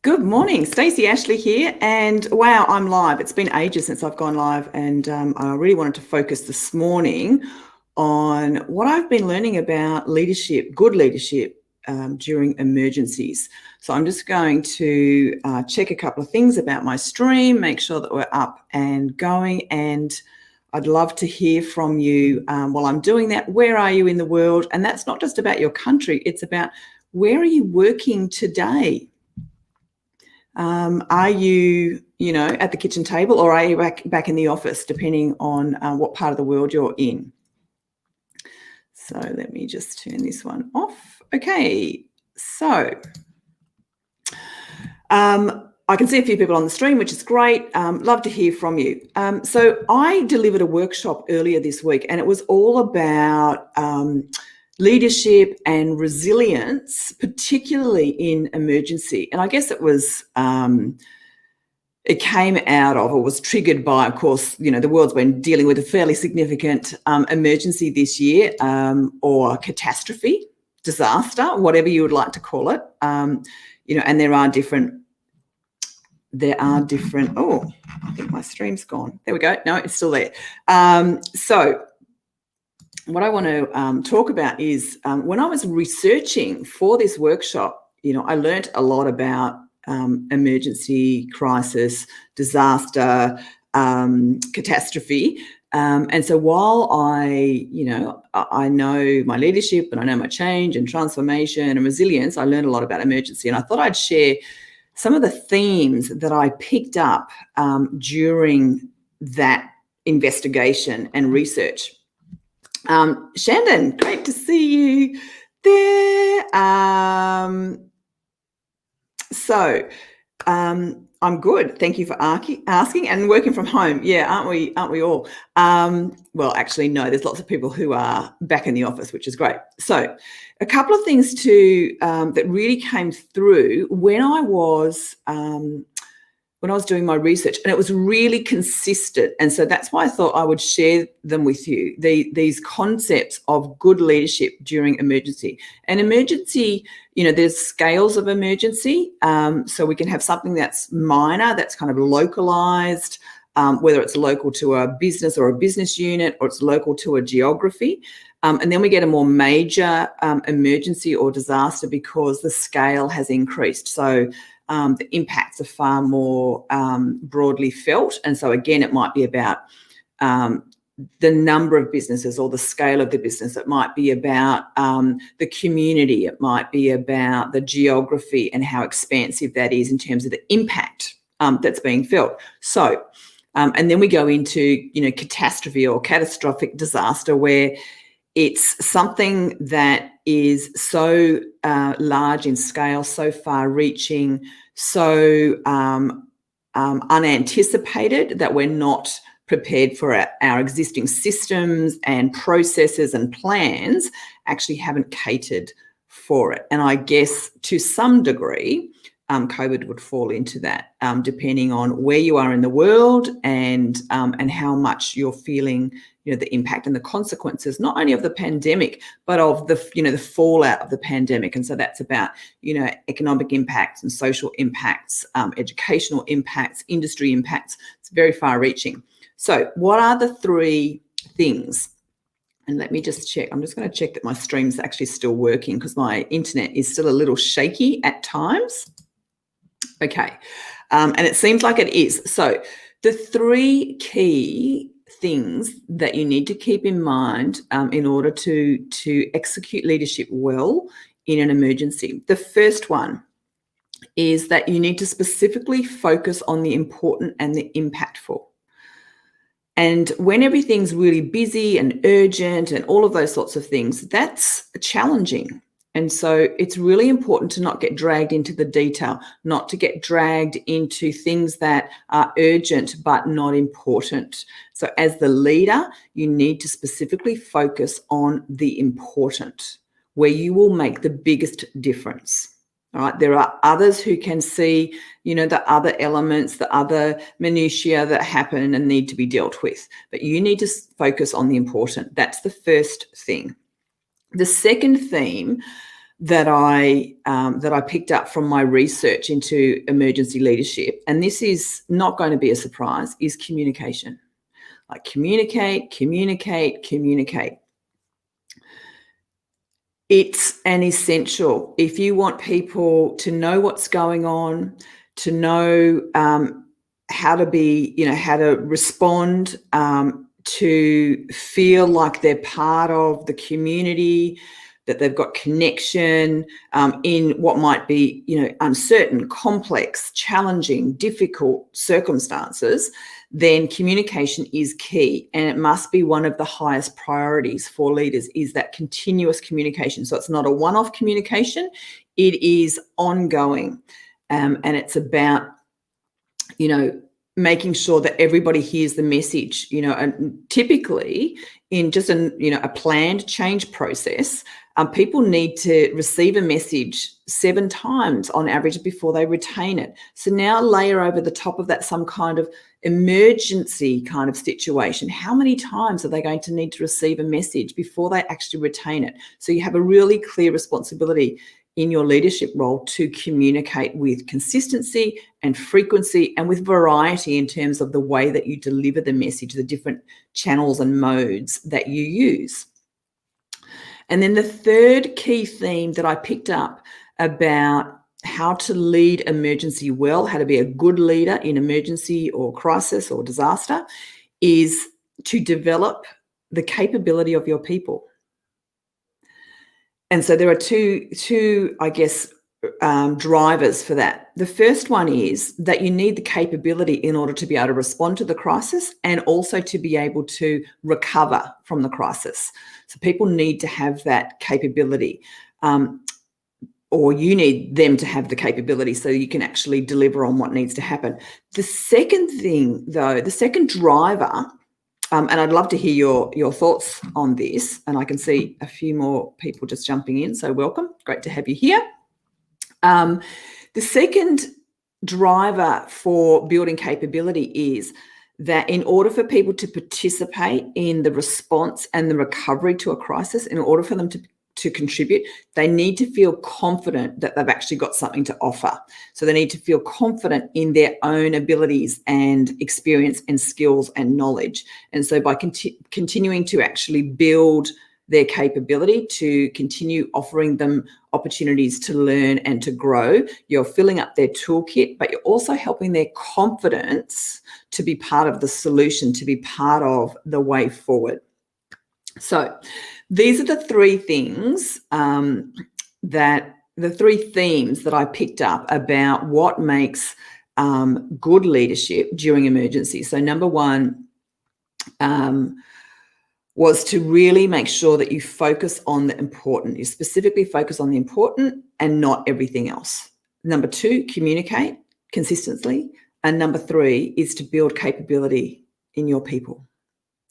Good morning, Stacey Ashley here, and wow, I'm live. It's been ages since I've gone live, and I really wanted to focus this morning on what I've been learning about leadership, good leadership during emergencies. So I'm just going to check a couple of things about my stream, make sure that we're up and going, and I'd love to hear from you while I'm doing that. Where are you in the world? And that's not just about your country, it's about where are you working today? Are you, at the kitchen table, or are you back in the office, depending on what part of the world you're in? So let me just turn this one off. Okay, so I can see a few people on the stream, which is great. Love to hear from you. So I delivered a workshop earlier this week, and it was all about leadership and resilience, particularly in emergency. And I guess it was, it came out of, or was triggered by, of course, the world's been dealing with a fairly significant emergency this year, or catastrophe, disaster, whatever you would like to call it. And there are different, oh, I think my stream's gone. There we go. No, it's still there. So what I want to talk about is when I was researching for this workshop, I learned a lot about emergency, crisis, disaster, catastrophe. And so while I know my leadership and I know my change and transformation and resilience, I learned a lot about emergency. And I thought I'd share some of the themes that I picked up during that investigation and research. Shandon, great to see you there. I'm good. Thank you for asking, and working from home. Yeah, aren't we all? Well, actually, no, there's lots of people who are back in the office, which is great. So a couple of things that really came through when I was doing my research, and it was really consistent. And so that's why I thought I would share them with you, these concepts of good leadership during emergency. And emergency, there's scales of emergency. So we can have something that's minor, that's kind of localized, whether it's local to a business or a business unit, or it's local to a geography. And then we get a more major emergency or disaster because the scale has increased. So the impacts are far more broadly felt. And so again, it might be about the number of businesses or the scale of the business. It might be about the community. It might be about the geography and how expansive that is in terms of the impact that's being felt. So, and then we go into, catastrophe or catastrophic disaster, where it's something that is so large in scale, so far-reaching, so unanticipated that we're not prepared for our existing systems and processes and plans actually haven't catered for it. And I guess to some degree, COVID would fall into that, depending on where you are in the world and how much you're feeling, the impact and the consequences, not only of the pandemic, but of the fallout of the pandemic. And so that's about, economic impacts and social impacts, educational impacts, industry impacts. It's very far reaching. So what are the three things? And let me just check. I'm just going to check that my stream's actually still working, because my internet is still a little shaky at times. Okay. And it seems like it is. So the three key things that you need to keep in mind in order to execute leadership well in an emergency. The first one is that you need to specifically focus on the important and the impactful. And when everything's really busy and urgent and all of those sorts of things, that's challenging. And so it's really important to not get dragged into the detail, not to get dragged into things that are urgent but not important. So as the leader, you need to specifically focus on the important, where you will make the biggest difference. All right. There are others who can see, the other elements, the other minutiae that happen and need to be dealt with. But you need to focus on the important. That's the first thing. The second theme that I picked up from my research into emergency leadership, and this is not going to be a surprise, is communication. Like communicate. It's an essential. If you want people to know what's going on, to know how to respond, to feel like they're part of the community, that they've got connection in what might be, uncertain, complex, challenging, difficult circumstances, then communication is key. And it must be one of the highest priorities for leaders, is that continuous communication. So it's not a one-off communication, it is ongoing. And it's about, making sure that everybody hears the message, and typically in just a planned change process, people need to receive a message 7 times on average before they retain it. So now layer over the top of that some kind of emergency kind of situation. How many times are they going to need to receive a message before they actually retain it? So you have a really clear responsibility in your leadership role to communicate with consistency and frequency and with variety in terms of the way that you deliver the message, the different channels and modes that you use. And then the third key theme that I picked up about how to lead emergency well, how to be a good leader in emergency or crisis or disaster, is to develop the capability of your people. And so there are two, I guess, drivers for that. The first one is that you need the capability in order to be able to respond to the crisis and also to be able to recover from the crisis. So people need to have that capability, or you need them to have the capability so you can actually deliver on what needs to happen. The second thing, though, the second driver, and I'd love to hear your thoughts on this, and I can see a few more people just jumping in, so welcome. Great to have you here. The second driver for building capability is that in order for people to participate in the response and the recovery to a crisis, in order for them to contribute, they need to feel confident that they've actually got something to offer. So they need to feel confident in their own abilities and experience and skills and knowledge. And so by continuing to actually build their capability, to continue offering them opportunities to learn and to grow, you're filling up their toolkit, but you're also helping their confidence to be part of the solution, to be part of the way forward. So these are the three things the three themes that I picked up about what makes good leadership during emergencies. So number one was to really make sure that you focus on the important. You specifically focus on the important and not everything else. Number two, communicate consistently. And number three is to build capability in your people.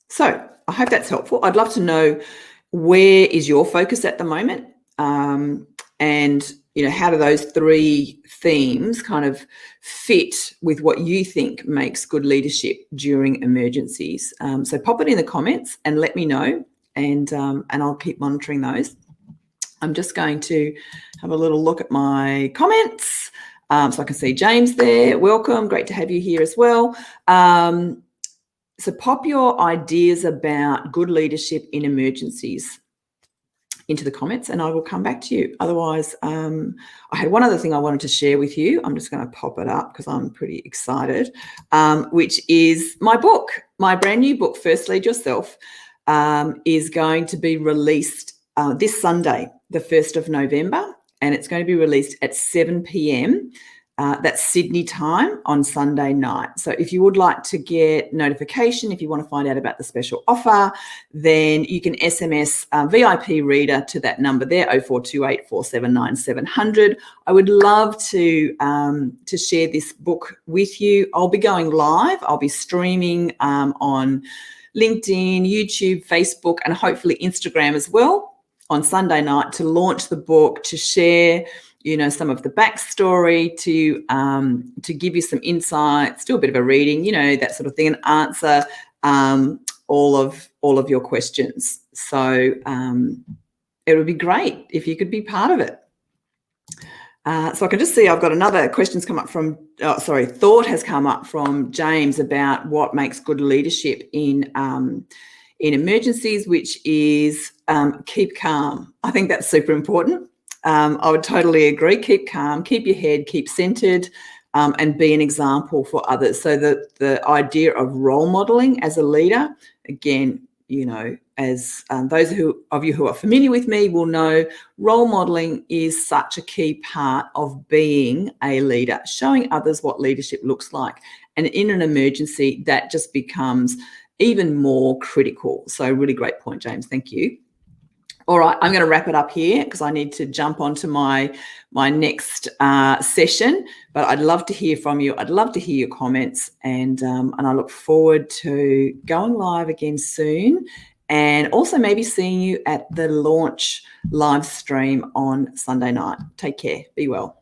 So I hope that's helpful. I'd love to know, where is your focus at the moment? And how do those three themes kind of fit with what you think makes good leadership during emergencies? So pop it in the comments and let me know, and I'll keep monitoring those. I'm just going to have a little look at my comments. So I can see James there. Welcome. Great to have you here as well. So pop your ideas about good leadership in emergencies into the comments and I will come back to you. Otherwise, I had one other thing I wanted to share with you. I'm just going to pop it up because I'm pretty excited, which is my book. My brand new book, First Lead Yourself, is going to be released this Sunday, the 1st of November, and it's going to be released at 7 p.m. That's Sydney time on Sunday night. So if you would like to get notification, if you want to find out about the special offer, then you can SMS VIP reader to that number there, 0428 479 700. I would love to share this book with you. I'll be going live. I'll be streaming on LinkedIn, YouTube, Facebook, and hopefully Instagram as well on Sunday night to launch the book, to share some of the backstory, to give you some insights, do a bit of a reading, that sort of thing, and answer all of your questions. So it would be great if you could be part of it. So I can just see I've got another question's come up from, thought has come up from James about what makes good leadership in emergencies, which is keep calm. I think that's super important. I would totally agree. Keep calm, keep your head, keep centered, and be an example for others. So the idea of role modeling as a leader, again, you know, as those of you who are familiar with me will know, role modeling is such a key part of being a leader, showing others what leadership looks like. And in an emergency, that just becomes even more critical. So really great point, James. Thank you. All right, I'm going to wrap it up here because I need to jump onto my next session. But I'd love to hear from you. I'd love to hear your comments, and I look forward to going live again soon, and also maybe seeing you at the launch live stream on Sunday night. Take care. Be well.